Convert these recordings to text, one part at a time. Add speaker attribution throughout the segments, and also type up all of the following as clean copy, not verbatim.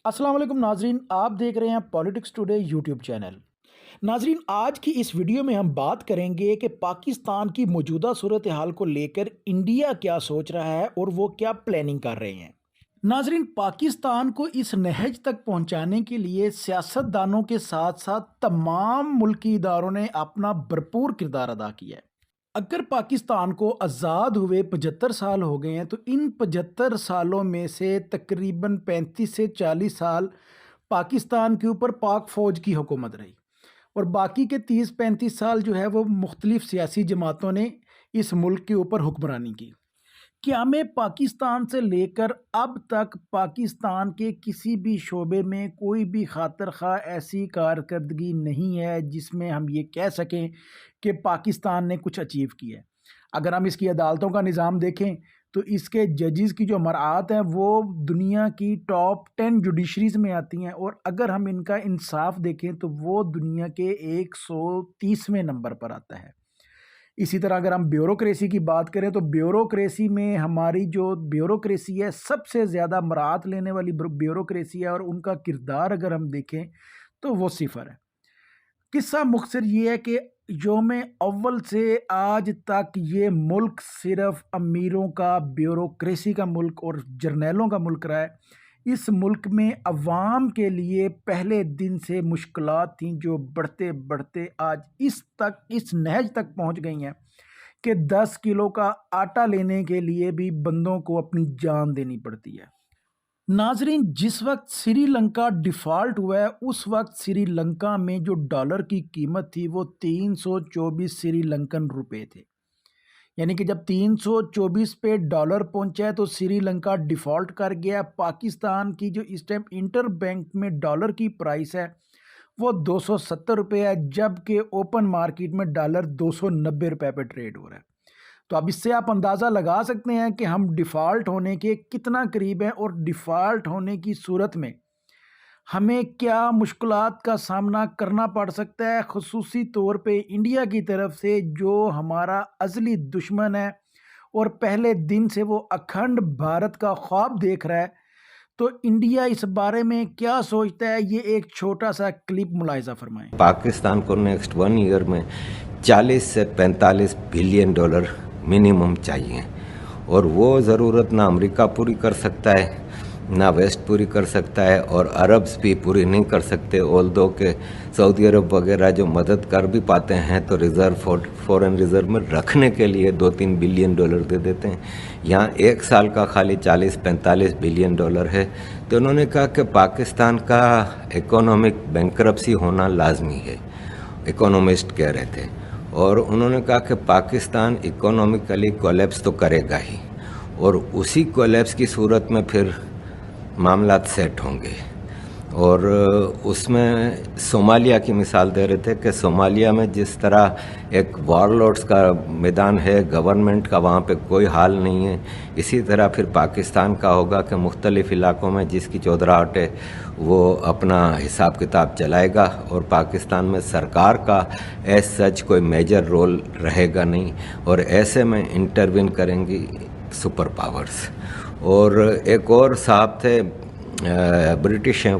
Speaker 1: अस्सलाम वालेकुम नाजरीन, आप देख रहे हैं पॉलिटिक्स टुडे यूट्यूब चैनल। नाजरीन, आज की इस वीडियो में हम बात करेंगे कि पाकिस्तान की मौजूदा सूरत हाल को लेकर इंडिया क्या सोच रहा है और वो क्या प्लानिंग कर रहे हैं। नाजरीन, पाकिस्तान को इस नहज तक पहुंचाने के लिए सियासतदानों के साथ साथ तमाम मुल्की इदारों ने अपना भरपूर किरदार अदा किया है। अगर पाकिस्तान को आज़ाद हुए 75 साल हो गए हैं तो इन 75 सालों में से तकरीबन 35 से 40 साल पाकिस्तान के ऊपर पाक फ़ौज की हुकूमत रही और बाकी के 30-35 साल जो है वो मुख्तलिफ सियासी जमातों ने इस मुल्क के ऊपर हुक्मरानी की। क्या में पाकिस्तान से लेकर अब तक पाकिस्तान के किसी भी शोबे में कोई भी खातिर खा ऐसी कारकर्दगी नहीं है जिसमें हम ये कह सकें कि पाकिस्तान ने कुछ अचीव किया है। अगर हम इसकी अदालतों का निज़ाम देखें तो इसके जजेस की जो मराआत हैं वो दुनिया की टॉप 10 जुडिशरीज़ में आती हैं और अगर हम इनका इंसाफ देखें तो वो दुनिया के 130वें नंबर पर आता है। इसी तरह अगर हम ब्यूरोक्रेसी की बात करें तो ब्यूरोक्रेसी में हमारी जो ब्यूरोक्रेसी है सबसे ज़्यादा मराहत लेने वाली ब्यूरोक्रेसी है और उनका किरदार अगर हम देखें तो वो सिफर है। किस्सा मुख्तसर ये है कि योम अव्वल से आज तक ये मुल्क सिर्फ अमीरों का, ब्यूरोक्रेसी का मुल्क और जर्नैलों का मुल्क रहा है। इस मुल्क में अवाम के लिए पहले दिन से मुश्किलात थीं जो बढ़ते बढ़ते आज इस नहज तक पहुंच गई हैं कि 10 किलो का आटा लेने के लिए भी बंदों को अपनी जान देनी पड़ती है। नाजरीन, जिस वक्त श्रीलंका डिफ़ॉल्ट हुआ है उस वक्त श्रीलंका में जो डॉलर की कीमत थी वो 324 श्रीलंकन रुपए थे। यानी कि जब 324 पे डॉलर पहुंचा है तो श्रीलंका डिफ़ॉल्ट कर गया। पाकिस्तान की जो इस टाइम इंटर बैंक में डॉलर की प्राइस है वो 270 रुपये है, जबकि ओपन मार्केट में डॉलर 290 रुपये पे ट्रेड हो रहा है। तो अब इससे आप अंदाज़ा लगा सकते हैं कि हम डिफ़ॉल्ट होने के कितना करीब हैं और डिफ़ॉल्ट होने की सूरत में हमें क्या मुश्किलात का सामना करना पड़ सकता है, ख़ुसूसी तौर पे इंडिया की तरफ से जो हमारा अज़ली दुश्मन है और पहले दिन से वो अखंड भारत का ख्वाब देख रहा है। तो इंडिया इस बारे में क्या सोचता है, ये एक छोटा सा क्लिप मुलाहिज़ा फरमाएं।
Speaker 2: पाकिस्तान को नेक्स्ट 1 ईयर में 40 से 45 बिलियन डॉलर मिनिमम चाहिए और वो ज़रूरत ना अमेरिका पूरी कर सकता है ना वेस्ट पूरी कर सकता है और अरब्स भी पूरी नहीं कर सकते। ऑल्दो के सऊदी अरब वगैरह जो मदद कर भी पाते हैं तो फॉरेन रिज़र्व में रखने के लिए 2-3 बिलियन डॉलर दे देते हैं। यहाँ एक साल का खाली 40-45 बिलियन डॉलर है। तो उन्होंने कहा कि पाकिस्तान का इकोनॉमिक बैंकरप्सी होना लाजमी है, इकोनॉमिस्ट कह रहे थे। और उन्होंने कहा कि पाकिस्तान इकोनॉमिकली कोलैप्स तो करेगा ही और उसी कोलैप्स की सूरत में फिर मामलात सेट होंगे। और उसमें सोमालिया की मिसाल दे रहे थे कि सोमालिया में जिस तरह एक वॉरलॉर्ड्स का मैदान है, गवर्नमेंट का वहाँ पे कोई हाल नहीं है, इसी तरह फिर पाकिस्तान का होगा कि मुख्तलिफ़ इलाक़ों में जिसकी चौधराहट है वो अपना हिसाब किताब चलाएगा और पाकिस्तान में सरकार का एज सच कोई मेजर रोल रहेगा नहीं और ऐसे में इंटरवीन करेंगी सुपर पावर्स। और एक और साहब थे, ब्रिटिश हैं,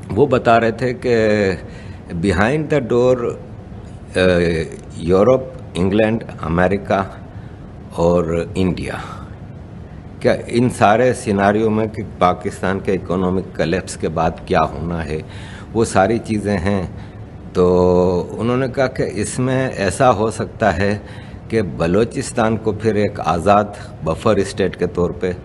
Speaker 2: वो बता रहे थे कि behind the door Europe, England, America और इंडिया, क्या इन सारे सिनारियों में कि पाकिस्तान के इकोनॉमिक कलेप्स के बाद क्या होना है वो सारी चीज़ें हैं। तो उन्होंने कहा कि इसमें ऐसा हो सकता है कि बलूचिस्तान को फिर एक आज़ाद बफर स्टेट के तौर पे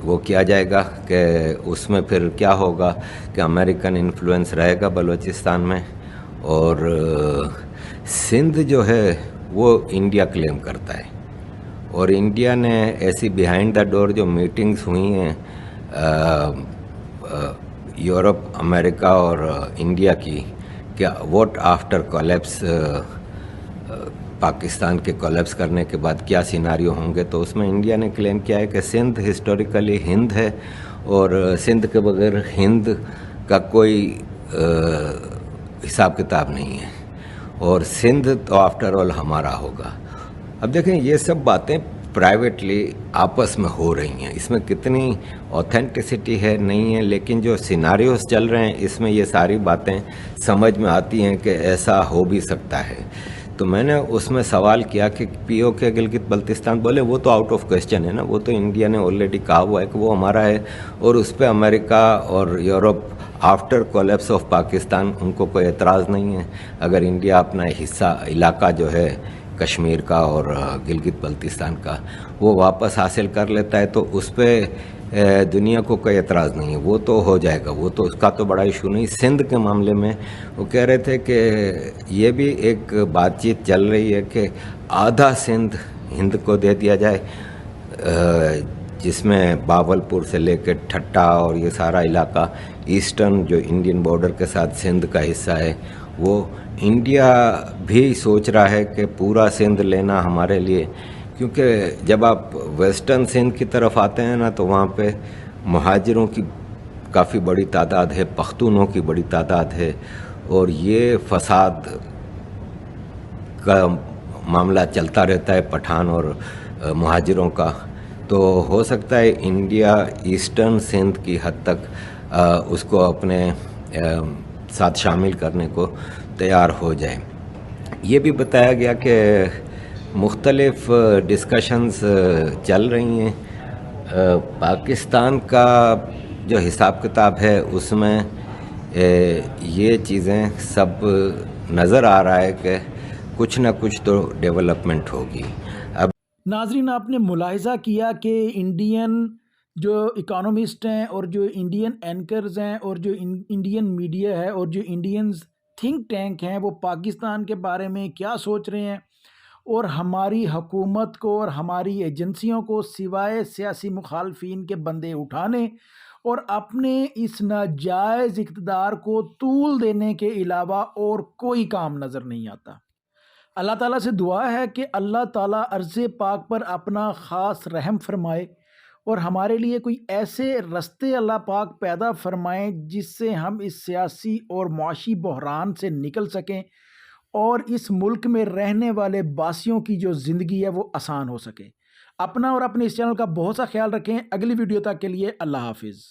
Speaker 2: वो किया जाएगा कि उसमें फिर क्या होगा कि अमेरिकन इन्फ्लुएंस रहेगा बलूचिस्तान में और सिंध जो है वो इंडिया क्लेम करता है। और इंडिया ने ऐसी बिहाइंड द डोर जो मीटिंग्स हुई हैं यूरोप, अमेरिका और इंडिया की, क्या व्हाट आफ्टर कोलैप्स, पाकिस्तान के कोलैप्स करने के बाद क्या सिनारियो होंगे, तो उसमें इंडिया ने क्लेम किया है कि सिंध हिस्टोरिकली हिंद है और सिंध के बगैर हिंद का कोई हिसाब किताब नहीं है और सिंध तो आफ्टर ऑल हमारा होगा। अब देखें, ये सब बातें प्राइवेटली आपस में हो रही हैं। इसमें कितनी ऑथेंटिसिटी है नहीं है, लेकिन जो सिनारियोस चल रहे हैं इसमें ये सारी बातें समझ में आती हैं कि ऐसा हो भी सकता है। तो मैंने उसमें सवाल किया कि पीओके गिलगित बल्तिस्तान, बोले वो तो आउट ऑफ क्वेश्चन है ना, वो तो इंडिया ने ऑलरेडी कहा हुआ है कि वो हमारा है, और उस पर अमेरिका और Europe after collapse of Pakistan उनको कोई एतराज़ नहीं है। अगर इंडिया अपना हिस्सा इलाका जो है कश्मीर का और गिलगित बल्तिस्तान का वो वापस हासिल कर लेता है तो उस पर दुनिया को कोई एतराज़ नहीं है, वो तो हो जाएगा, वो तो उसका तो बड़ा इशू नहीं। सिंध के मामले में वो कह रहे थे कि ये भी एक बातचीत चल रही है कि आधा सिंध हिंद को दे दिया जाए, जिसमें बावलपुर से लेकर ठट्टा और ये सारा इलाका ईस्टर्न जो इंडियन बॉर्डर के साथ सिंध का हिस्सा है, वो इंडिया भी सोच रहा है कि पूरा सिंध लेना हमारे लिए, क्योंकि जब आप वेस्टर्न सिंध की तरफ आते हैं ना तो वहाँ पे मुहाजिरों की काफ़ी बड़ी तादाद है, पख्तूनों की बड़ी तादाद है, और ये फसाद का मामला चलता रहता है पठान और मुहाजिरों का। तो हो सकता है इंडिया ईस्टर्न सिंध की हद तक उसको अपने साथ शामिल करने को तैयार हो जाए। ये भी बताया गया कि मुख्तलिफ डिस्कशंस चल रही हैं। पाकिस्तान का जो हिसाब किताब है उसमें ये चीज़ें सब नज़र आ रहा है कि कुछ ना कुछ तो डेवलपमेंट होगी। अब
Speaker 1: नाजरीन, आपने मुलाहिज़ा किया कि इंडियन जो इकोनॉमिस्ट हैं और जो इंडियन एंकर्स हैं और जो इंडियन मीडिया है और जो इंडियंस थिंक टैंक हैं वो पाकिस्तान के बारे में क्या सोच रहे हैं, और हमारी हुकूमत को और हमारी एजेंसियों को सिवाय सियासी मुखालफिन के बंदे उठाने और अपने इस नाजायज़ इक़्तिदार को तूल देने के अलावा और कोई काम नज़र नहीं आता। अल्लाह ताला से दुआ है कि अल्लाह ताला अर्ज़ पाक पर अपना ख़ास रहम फरमाए और हमारे लिए कोई ऐसे रास्ते अल्लाह पाक पैदा फरमाएं जिससे हम इस सियासी और मुआशी बहरान से निकल सकें और इस मुल्क में रहने वाले बासियों की जो ज़िंदगी है वो आसान हो सके। अपना और अपने इस चैनल का बहुत सा ख्याल रखें। अगली वीडियो तक के लिए अल्लाह हाफिज़।